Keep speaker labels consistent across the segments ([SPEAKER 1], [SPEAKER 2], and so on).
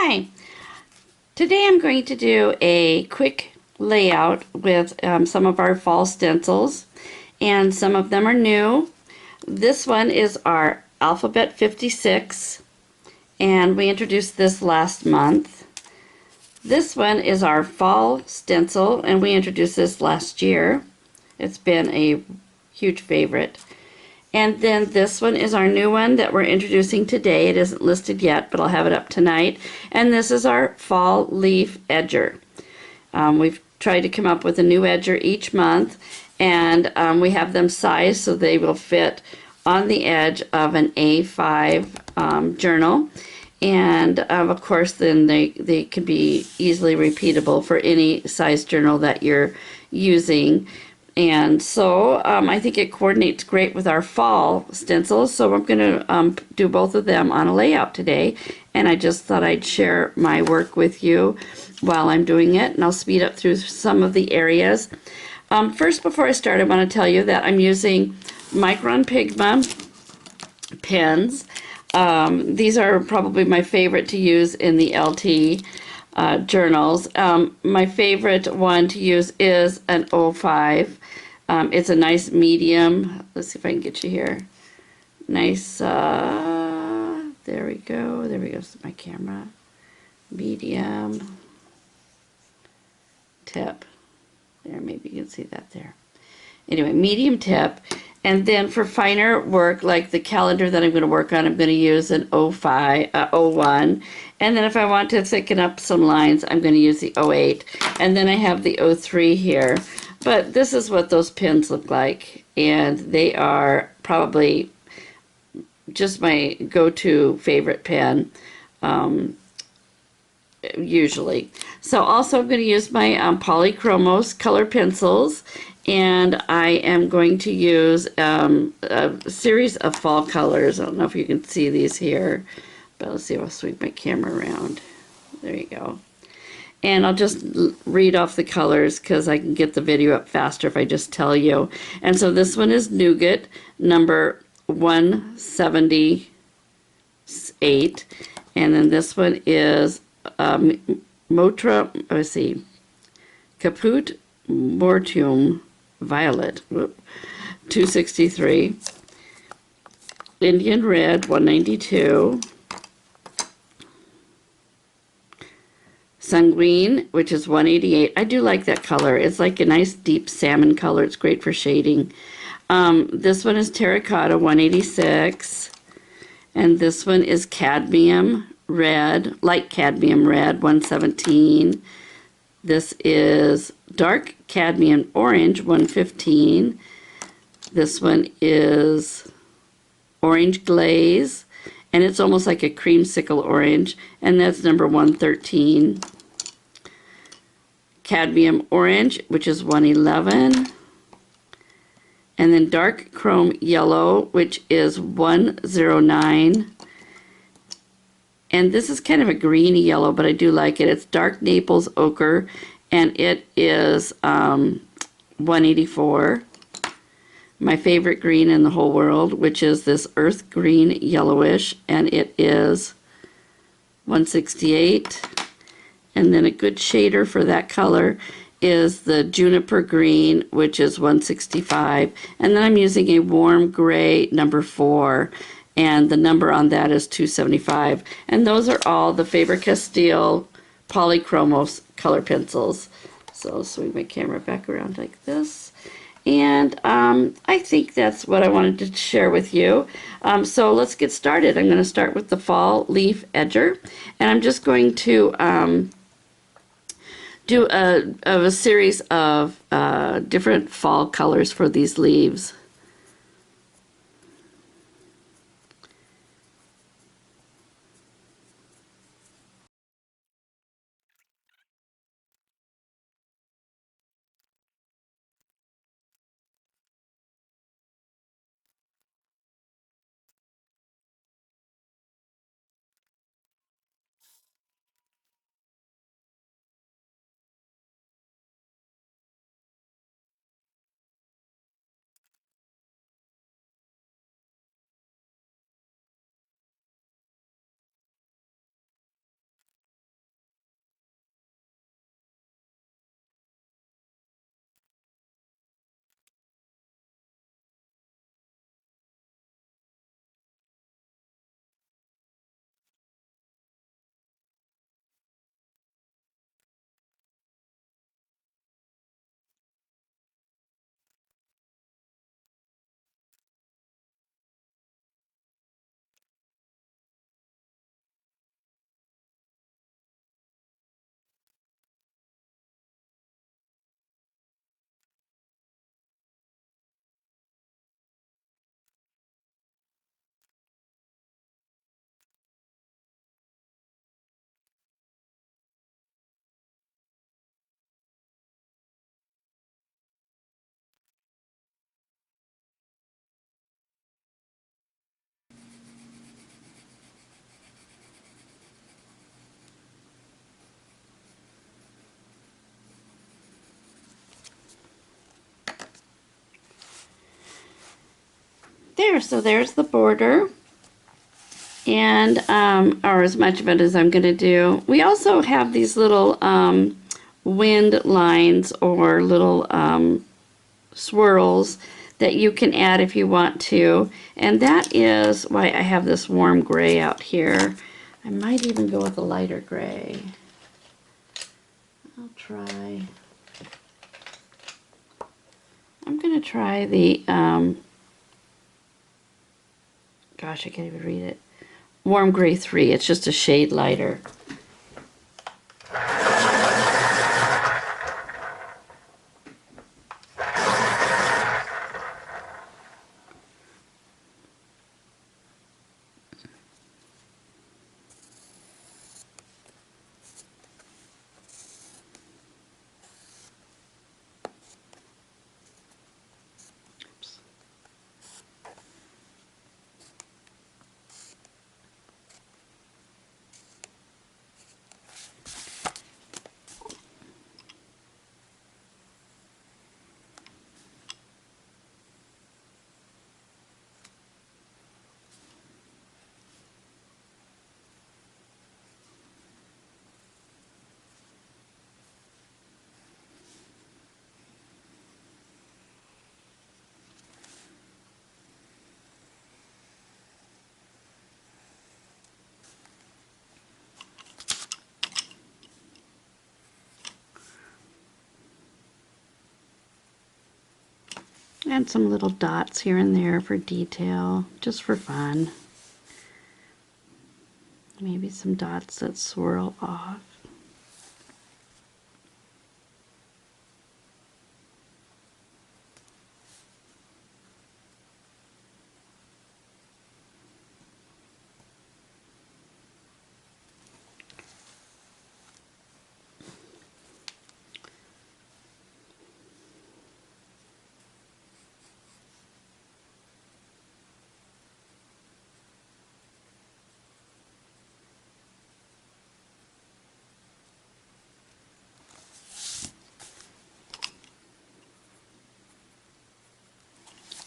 [SPEAKER 1] Hi, today I'm going to do a quick layout with some of our fall stencils, and some of them are new. This one is our Alphabet 56, and we introduced this last month. This one is our fall stencil, and we introduced this last year. It's been a huge favorite. And then this one is our new one that we're introducing today. It isn't listed yet, but I'll have it up tonight. And this is our fall leaf edger. We've tried to come up with a new edger each month, and we have them sized so they will fit on the edge of an A5 journal. And of course, then they can be easily repeatable for any size journal that you're using. And so I think it coordinates great with our fall stencils. So I'm going to do both of them on a layout today. And I just thought I'd share my work with you while I'm doing it. And I'll speed up through some of the areas. First, before I start, I want to tell you that I'm using Micron Pigma pens. These are probably my favorite to use in the LT journals. My favorite one to use is an O5. It's a nice medium. Let's see if I can get you here. Nice, there we go. There we go, so my camera. Medium tip. There, maybe you can see that there. Anyway, medium tip. And then for finer work, like the calendar that I'm going to work on, I'm going to use an O5, O1. And then if I want to thicken up some lines, I'm going to use the O8. And then I have the O3 here. But this is what those pens look like. And they are probably just my go-to favorite pen, usually. So also I'm going to use my Polychromos color pencils. And I am going to use a series of fall colors. I don't know if you can see these here, but let's see if I'll swing my camera around. There you go. And I'll just read off the colors because I can get the video up faster if I just tell you. And so this one is Nougat, number 178. And then this one is Motra, let's see, Caput Mortuum Violet, 263. Indian Red, 192. Sanguine, which is 188. I do like that color. It's like a nice deep salmon color. It's great for shading. This one is Terracotta, 186. And this one is Cadmium Red, light Cadmium Red, 117. This is Dark Cadmium Orange, 115. This one is Orange Glaze, and it's almost like a creamsicle orange, and that's number 113. Cadmium Orange, which is 111. And then Dark Chrome Yellow, which is 109. And this is kind of a greeny yellow, but I do like it. It's Dark Naples Ochre, and it is 184. My favorite green in the whole world, which is this earth green yellowish, and it is 168. And then a good shader for that color is the Juniper Green, which is 165. And then I'm using a warm gray number 4. And the number on that is 275. And those are all the Faber Castell Polychromos color pencils. So I'll swing my camera back around like this. And I think that's what I wanted to share with you. So let's get started. I'm going to start with the fall leaf edger. And I'm just going to do a series of different fall colors for these leaves. There, so there's the border. And, or as much of it as I'm going to do. We also have these little wind lines or little swirls that you can add if you want to. And that is why I have this warm gray out here. I might even go with a lighter gray. I'll try. I'm going to try the, gosh, I can't even read it. Warm Gray 3. It's just a shade lighter. Add some little dots here and there for detail, just for fun. Maybe some dots that swirl off.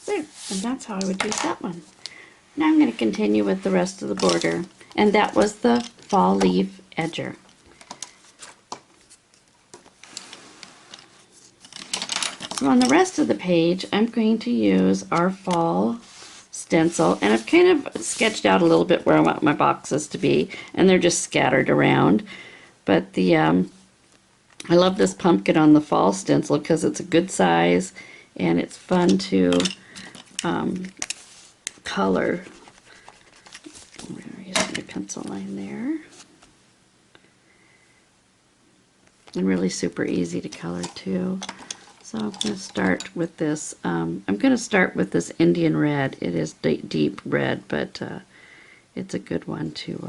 [SPEAKER 1] There, and that's how I would use that one. Now I'm going to continue with the rest of the border, and that was the fall leaf edger. So on the rest of the page, I'm going to use our fall stencil, and I've kind of sketched out a little bit where I want my boxes to be, and they're just scattered around. But the I love this pumpkin on the fall stencil because it's a good size, and it's fun to color. I'm going to use my pencil line there. And really super easy to color too. So I'm going to start with this. I'm going to start with this Indian red. It is deep red, but it's a good one to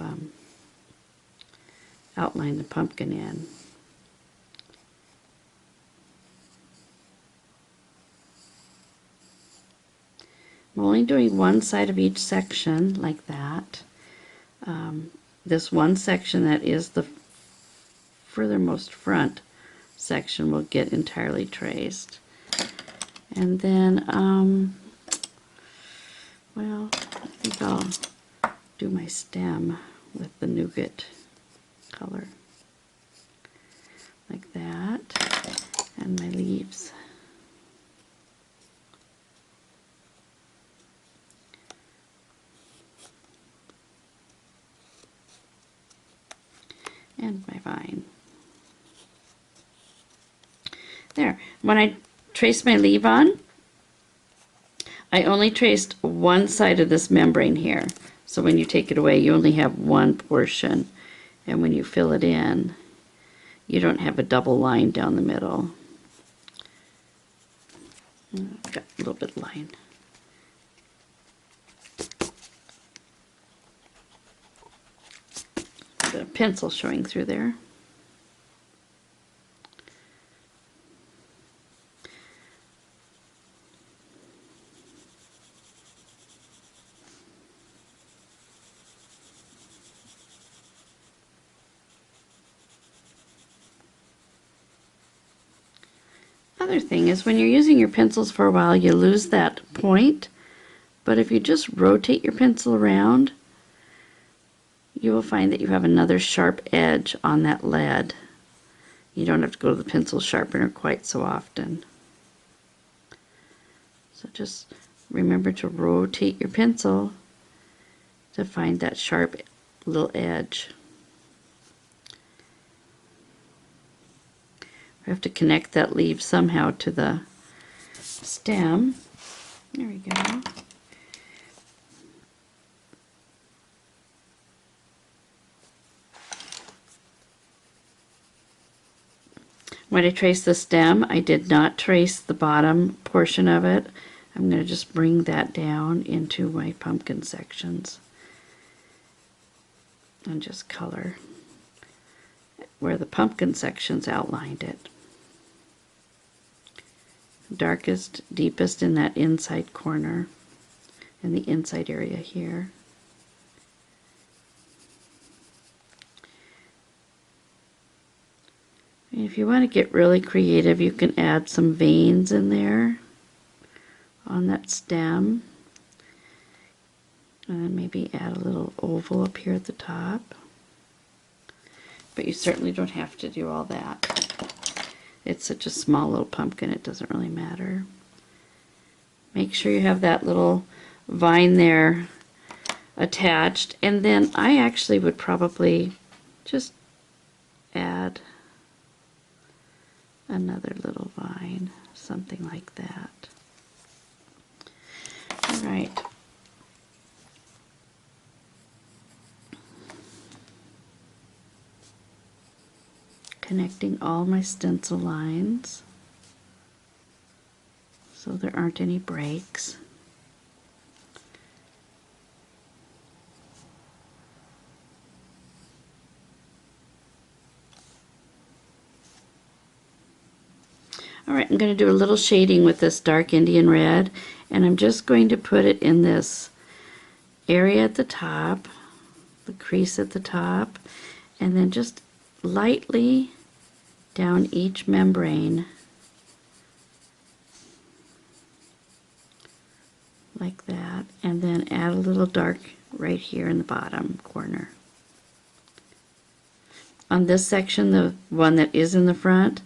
[SPEAKER 1] outline the pumpkin in. I'm only doing one side of each section like that. This one section that is the furthermost front section will get entirely traced. And then, well, I think I'll do my stem with the nougat color. Like that. And my leaves. And my vine. There. When I traced my leaf on, I only traced one side of this membrane here. So when you take it away, you only have one portion. And when you fill it in, you don't have a double line down the middle. I've got a little bit of line. A pencil showing through there. Other thing is when you're using your pencils for a while, you lose that point But if you just rotate your pencil around, you will find that you have another sharp edge on that lead. You don't have to go to the pencil sharpener quite so often. So just remember to rotate your pencil to find that sharp little edge. We have to connect that leaf somehow to the stem. There we go. When I trace the stem, I did not trace the bottom portion of it. I'm going to just bring that down into my pumpkin sections and just color where the pumpkin sections outlined it. Darkest, deepest in that inside corner, in the inside area here. And if you want to get really creative, you can add some veins in there on that stem. And then maybe add a little oval up here at the top. But you certainly don't have to do all that. It's such a small little pumpkin, it doesn't really matter. Make sure you have that little vine there attached. And then I actually would probably just add another little vine, something like that. All right. Connecting all my stencil lines so there aren't any breaks. Alright, I'm going to do a little shading with this dark Indian red, and I'm just going to put it in this area at the top, the crease at the top, and then just lightly down each membrane like that, and then add a little dark right here in the bottom corner. On this section, the one that is in the front,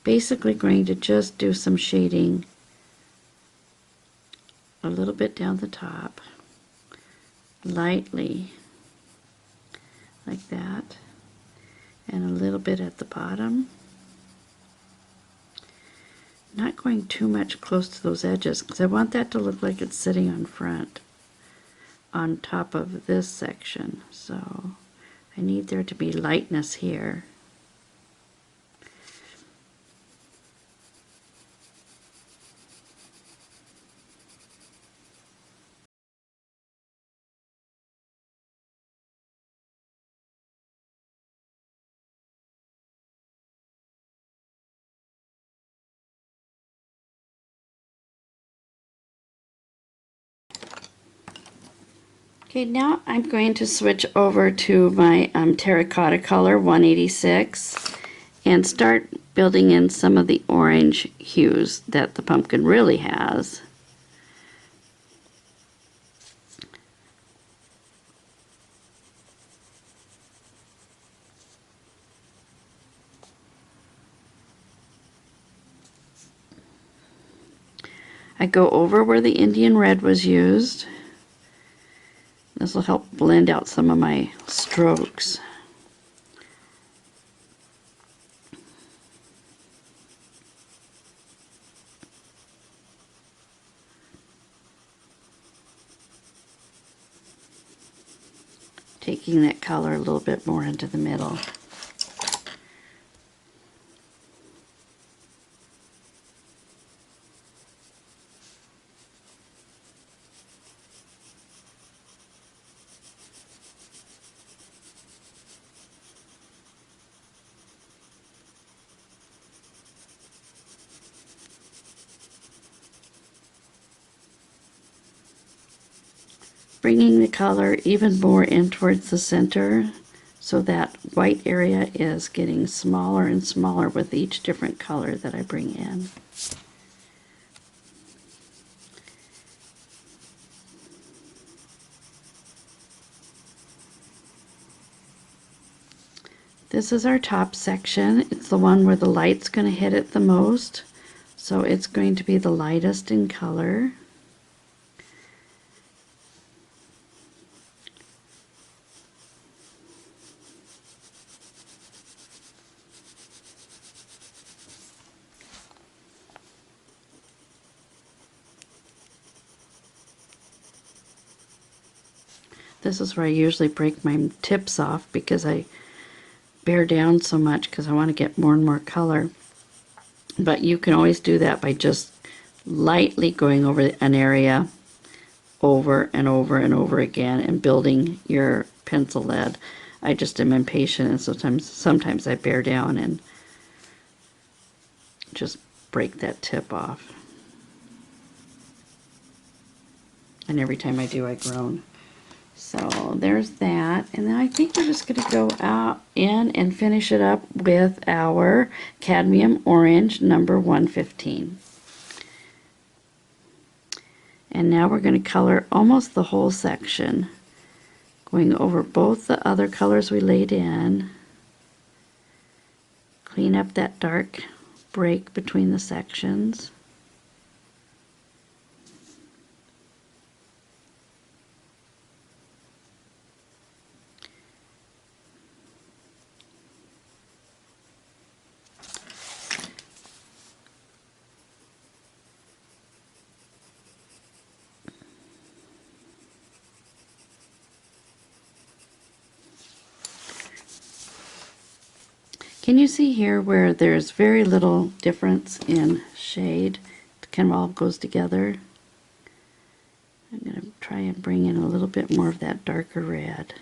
[SPEAKER 1] basically going to just do some shading a little bit down the top, lightly like that, and a little bit at the bottom. Not going too much close to those edges because I want that to look like it's sitting on front on top of this section. So I need there to be lightness here. Okay, now I'm going to switch over to my terracotta color 186 and start building in some of the orange hues that the pumpkin really has. I go over where the Indian red was used. This will help blend out some of my strokes. Taking that color a little bit more into the middle. Bringing the color even more in towards the center so that white area is getting smaller and smaller with each different color that I bring in. This is our top section. It's the one where the light's going to hit it the most. So it's going to be the lightest in color. This is where I usually break my tips off because I bear down so much because I want to get more and more color. But you can always do that by just lightly going over an area over and over and over again and building your pencil lead. I just am impatient, and sometimes I bear down and just break that tip off. And every time I do, I groan. So there's that, and then I think we're just going to go out in and finish it up with our cadmium orange number 115. And now we're going to color almost the whole section, going over both the other colors we laid in. Clean up that dark break between the sections. Can you see here where there's very little difference in shade? It kind of all goes together. I'm going to try and bring in a little bit more of that darker red.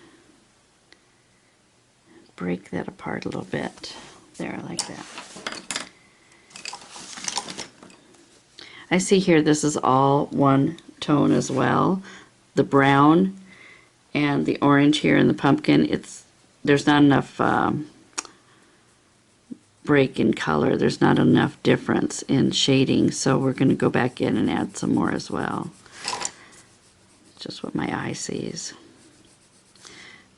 [SPEAKER 1] Break that apart a little bit. There, like that. I see here this is all one tone as well. The brown and the orange here in the pumpkin, there's not enough break in color. There's not enough difference in shading, so we're going to go back in and add some more as well. Just what my eye sees.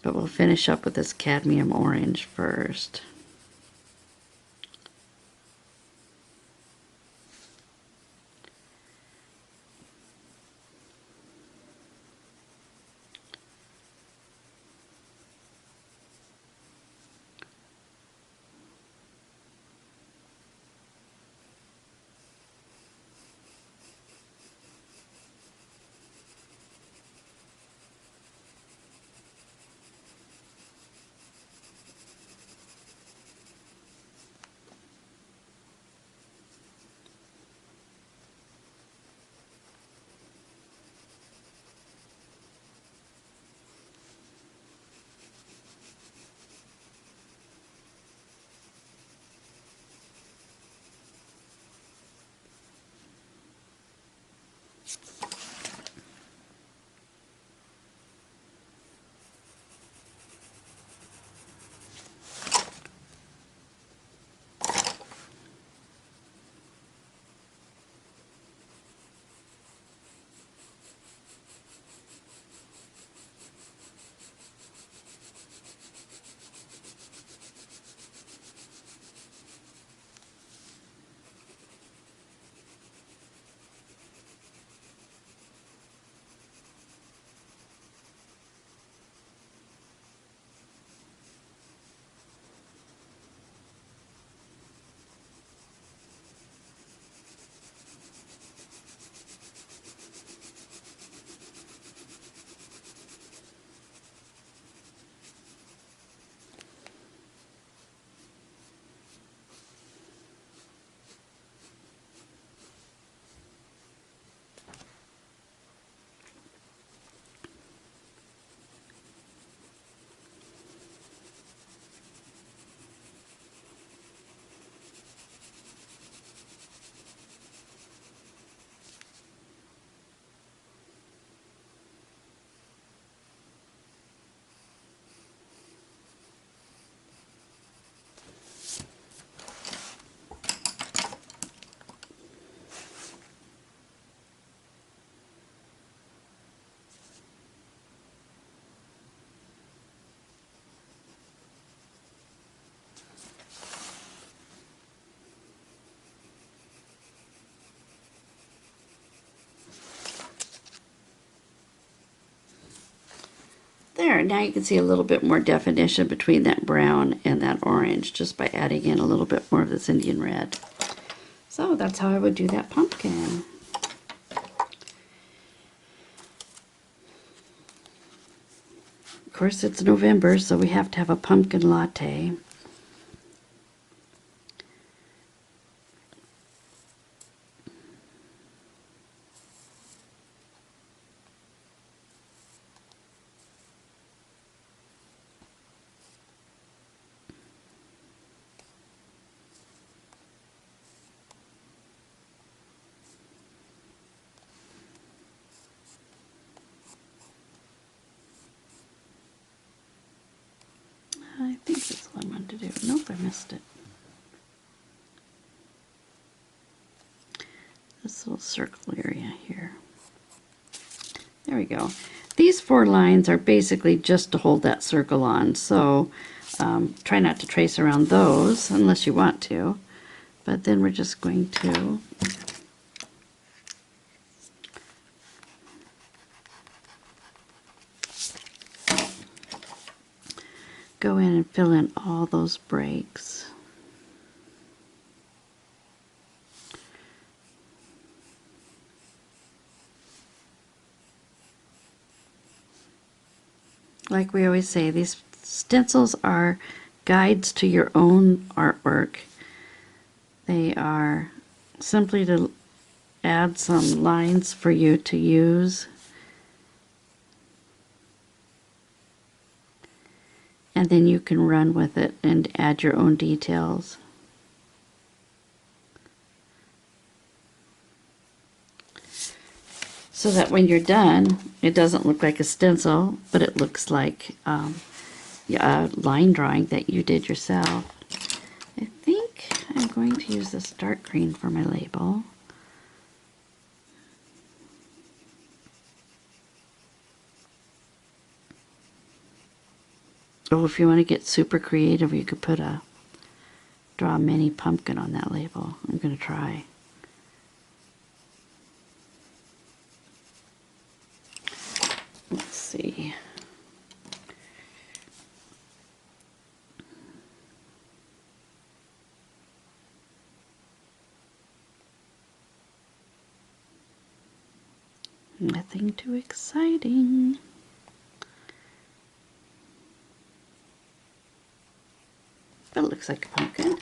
[SPEAKER 1] But we'll finish up with this cadmium orange first. There, now you can see a little bit more definition between that brown and that orange just by adding in a little bit more of this Indian red. So that's how I would do that pumpkin. Of course, it's November, so we have to have a pumpkin latte. I think that's what I wanted to do. Nope, I missed it. This little circle area here. There we go. These 4 lines are basically just to hold that circle on, so try not to trace around those unless you want to. But then we're just going to go in and fill in all those breaks. Like we always say, these stencils are guides to your own artwork. They are simply to add some lines for you to use. And then you can run with it and add your own details. So that when you're done, it doesn't look like a stencil, but it looks like a line drawing that you did yourself. I think I'm going to use this dark green for my label. Oh, if you want to get super creative, you could draw a mini pumpkin on that label. I'm going to try. Let's see. Nothing too exciting. But it looks like a pumpkin.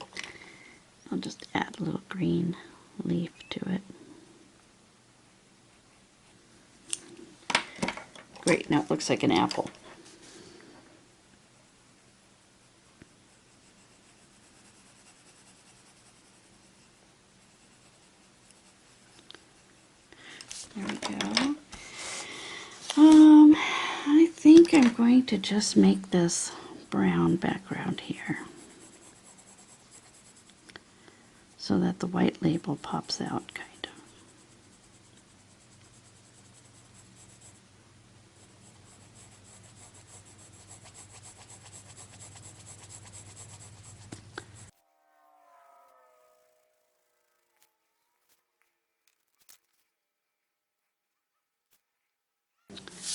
[SPEAKER 1] I'll just add a little green leaf to it. Great, now it looks like an apple. There we go. I think I'm going to just make this brown background here so that the white label pops out, kind of.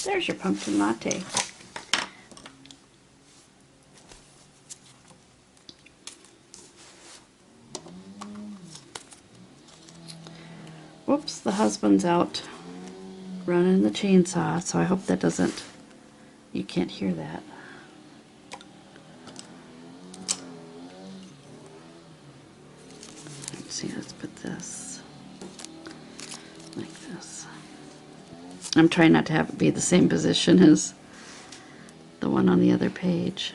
[SPEAKER 1] There's your pumpkin latte. Whoops, the husband's out running the chainsaw, so I hope that doesn't, you can't hear that. Let's see, let's put this like this. I'm trying not to have it be the same position as the one on the other page.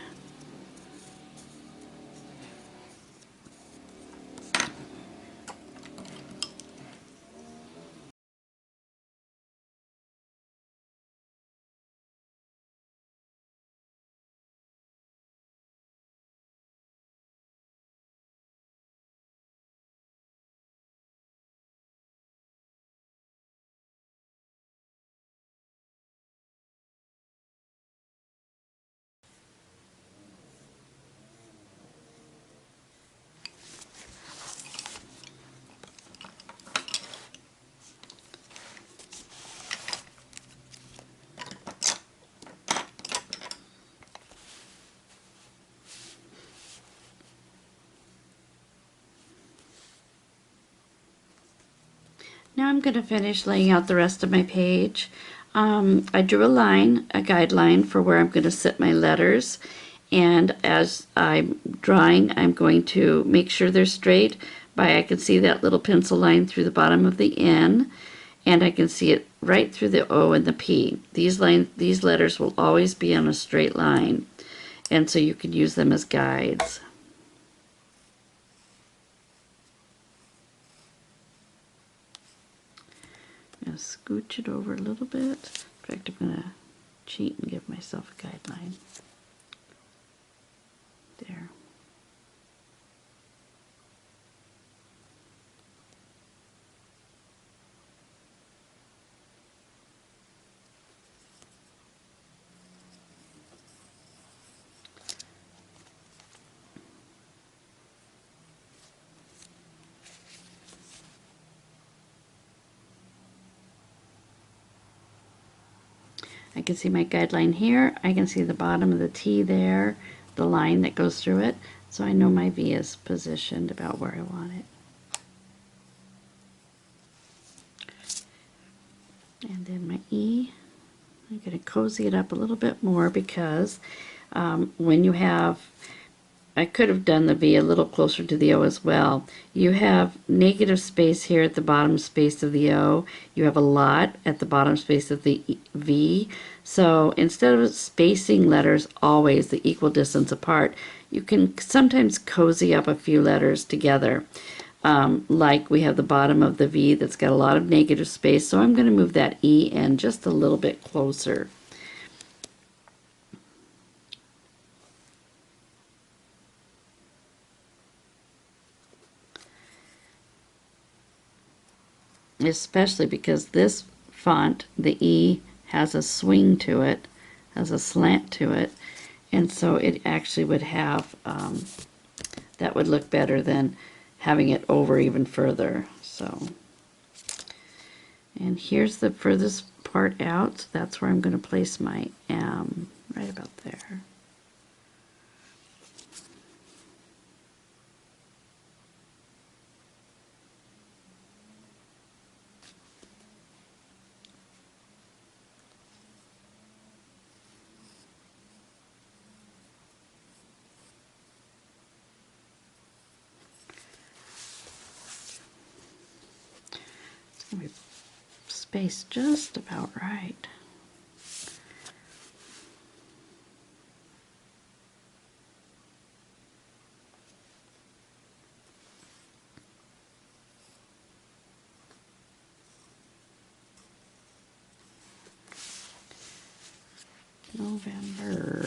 [SPEAKER 1] Now I'm going to finish laying out the rest of my page. I drew a guideline for where I'm going to sit my letters, and as I'm drawing, I'm going to make sure they're straight by I can see that little pencil line through the bottom of the N, and I can see it right through the O and the P. These letters will always be on a straight line, and so you can use them as guides. I'm going to scooch it over a little bit. In fact, I'm going to cheat and give myself a guideline. There. I can see my guideline here. I can see the bottom of the T there, the line that goes through it. So I know my V is positioned about where I want it. And then my E, I'm going to cozy it up a little bit more because when you have, I could have done the V a little closer to the O as well. You have negative space here at the bottom space of the O. You have a lot at the bottom space of the V. So instead of spacing letters always the equal distance apart, you can sometimes cozy up a few letters together. Like we have the bottom of the V that's got a lot of negative space, so I'm going to move that E in just a little bit closer. Especially because this font, the E, has a swing to it, has a slant to it, and so it actually would have, that would look better than having it over even further. So, and here's the furthest part out, so that's where I'm going to place my M, right about there. It's going to be spaced just about right. November.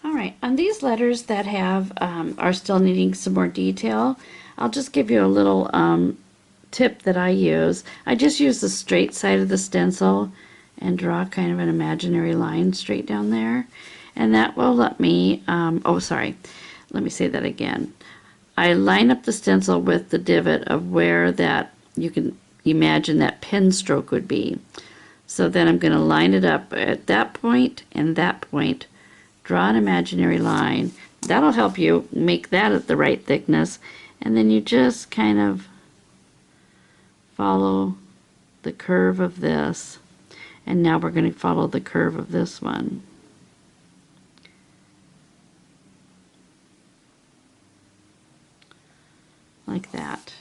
[SPEAKER 1] All right, on these letters that have are still needing some more detail, I'll just give you a little tip that I use. I just use the straight side of the stencil and draw kind of an imaginary line straight down there, and that will let me, let me say that again. I line up the stencil with the divot of where that, you can imagine that pen stroke would be. So then I'm going to line it up at that point and that point. Draw an imaginary line. That'll help you make that at the right thickness, and then you just kind of follow the curve of this, and now we're going to follow the curve of this one. Like that.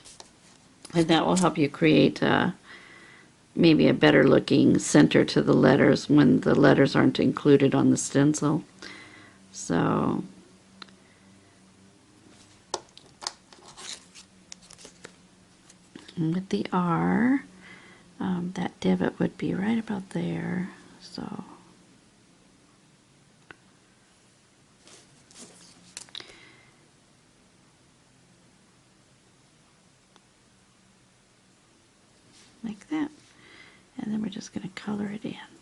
[SPEAKER 1] And that will help you create maybe a better looking center to the letters when the letters aren't included on the stencil. So and with the R, that divot would be right about there. So we're just going to color it in.